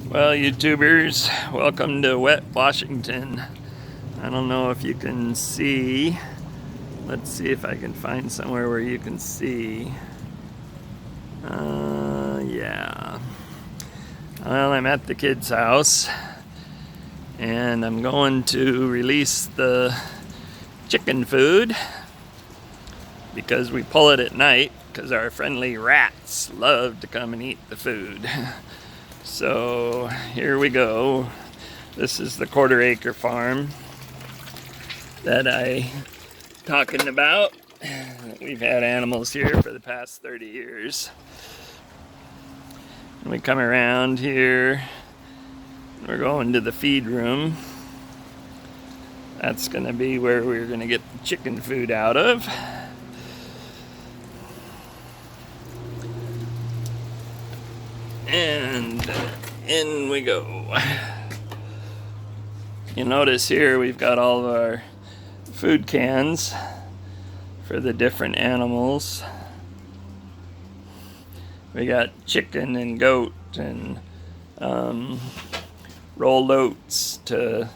Well, YouTubers, welcome to Wet Washington. I don't know if you can see. Let's see if I can find somewhere where you can see. Yeah. Well, I'm at the kids' house and I'm going to release the chicken food because we pull it at night because our friendly rats love to come and eat the food. So here we go. This is the quarter-acre farm that I talking about. We've had animals here for the past 30 years. And we come around here. We're going to the feed room. That's gonna be where we're gonna get the chicken food out of. And in we go. You notice here we've got all of our food cans for the different animals. We got chicken and goat and rolled oats to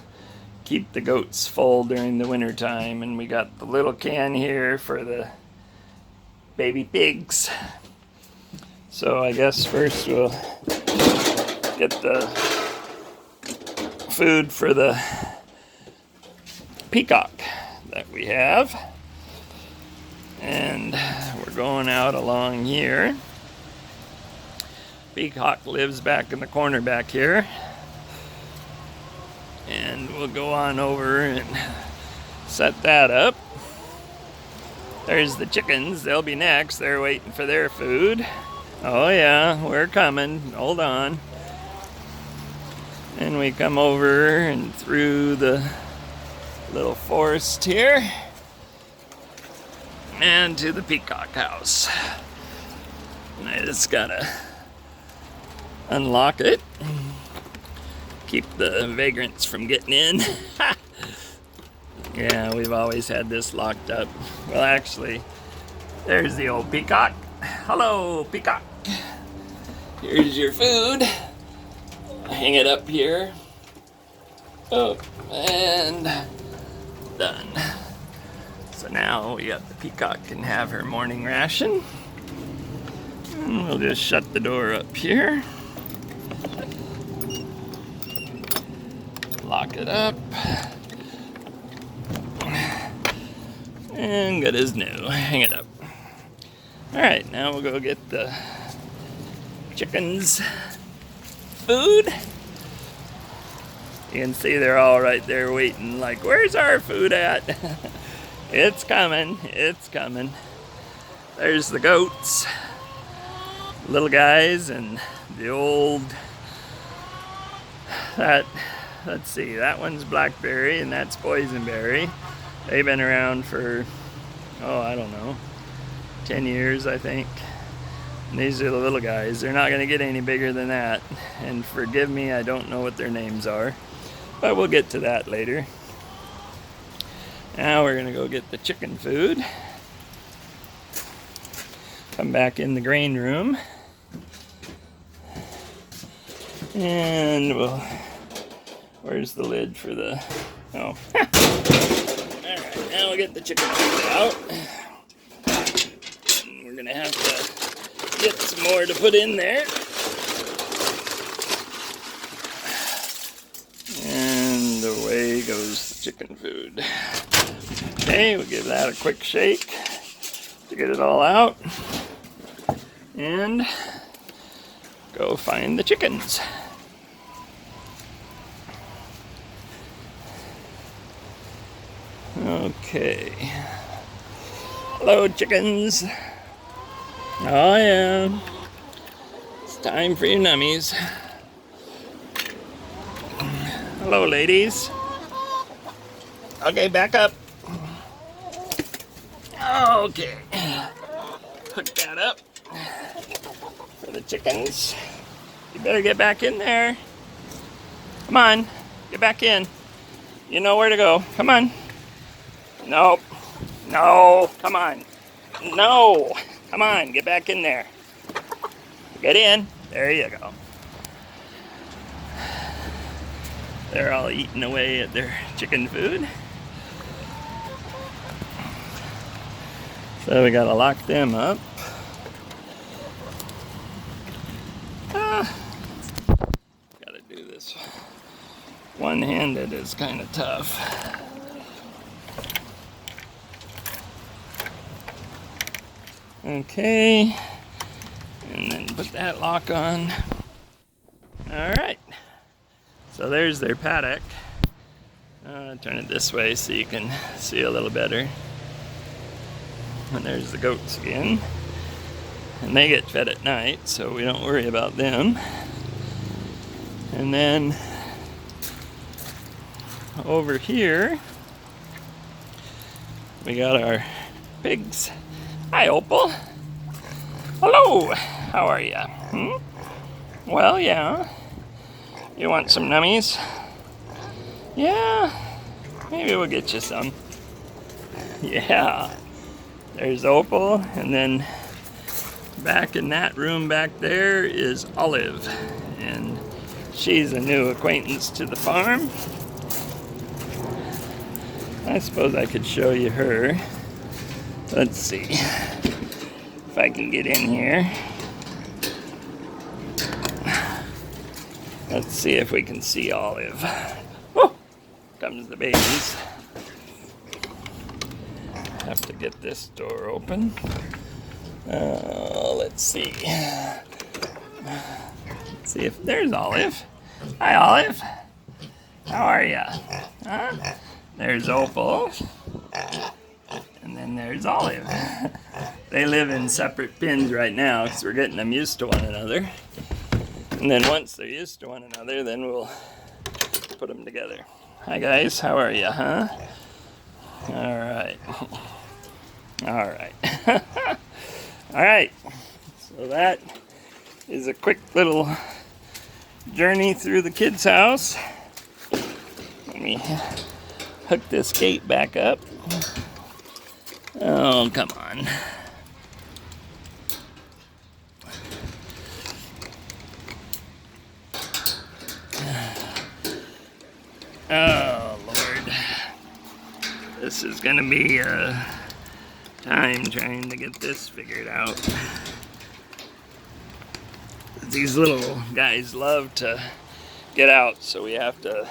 keep the goats full during the winter time, and we got the little can here for the baby pigs. So I guess first we'll get the food for the peacock that we have, and we're going out along here. Peacock lives back in the corner back here, and we'll go on over and set that up. There's the chickens. They'll be next. They're waiting for their food. Oh yeah, we're coming. Hold on. And we come over and through the little forest here and to the peacock house. And I just gotta unlock it, keep the vagrants from getting in. Yeah, we've always had this locked up. Well, actually, there's the old peacock. Hello, peacock. Here's your food. Hang it up here. Oh, and done. So now we got the peacock can have her morning ration. And we'll just shut the door up here. Lock it up. And good as new. Hang it up. Alright, now we'll go get the chickens food. You can see they're all right there waiting, like, where's our food at? It's coming, it's coming. There's the goats, little guys, and the old, let's see, that one's blackberry and that's boysenberry. They've been around for, I don't know, 10 years, I think. And these are the little guys. They're not going to get any bigger than that. And forgive me, I don't know what their names are. But we'll get to that later. Now we're going to go get the chicken food. Come back in the grain room. And where's the lid for the, oh. Alright, now we'll get the chicken food out. And we're going to have to get some more to put in there. And away goes the chicken food. Okay, we'll give that a quick shake to get it all out. And go find the chickens. Okay. Hello, chickens. Oh yeah, it's time for your nummies. Hello, ladies. Okay, back up. Okay, hook that up for the chickens. You better get back in there. Come on, get back in. You know where to go. Come on. Nope. No, come on. No. Come on, get back in there. Get in. There you go. They're all eating away at their chicken food. So we gotta lock them up. Gotta do this one-handed is kind of tough. Okay, and then put that lock on. All right, so there's their paddock. Turn it this way so you can see a little better. And there's the goats again. And they get fed at night, so we don't worry about them. And then over here, we got our pigs. Hi, Opal. Hello. How are you? Well, yeah. You want some nummies? Yeah. Maybe we'll get you some. Yeah. There's Opal, and then back in that room back there is Olive, and she's a new acquaintance to the farm. I suppose I could show you her. Let's see if I can get in here. Let's see if we can see Olive. Oh, comes the babies. Have to get this door open. Let's see. Let's see if there's Olive. Hi, Olive. How are you? Huh? There's Opal. And then there's Olive. They live in separate pens right now because we're getting them used to one another. And then once they're used to one another, then we'll put them together. Hi, guys. How are you, huh? All right. All right. All right. So that is a quick little journey through the kids' house. Let me hook this gate back up. Oh, come on. Oh, Lord. This is going to be a time trying to get this figured out. These little guys love to get out, so we have to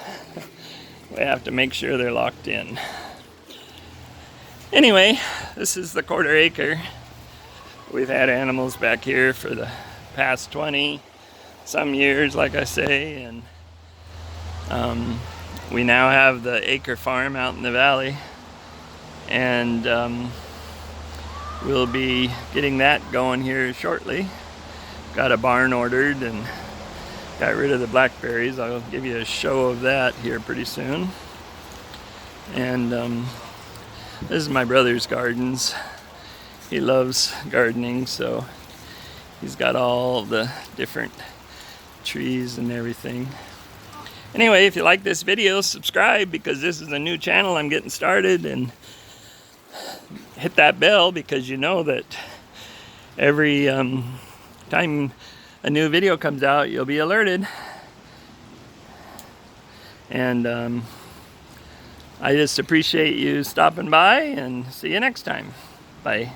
make sure they're locked in. Anyway, this is the quarter acre. We've had animals back here for the past 20 some years, like I say, and we now have the acre farm out in the valley, and we'll be getting that going here shortly. Got a barn ordered and got rid of the blackberries. I'll give you a show of that here pretty soon. And this is my brother's gardens. He loves gardening, so he's got all the different trees and everything. Anyway, if you like this video, subscribe, because this is a new channel I'm getting started, and hit that bell because you know that every time a new video comes out, you'll be alerted. And I just appreciate you stopping by, and see you next time. Bye.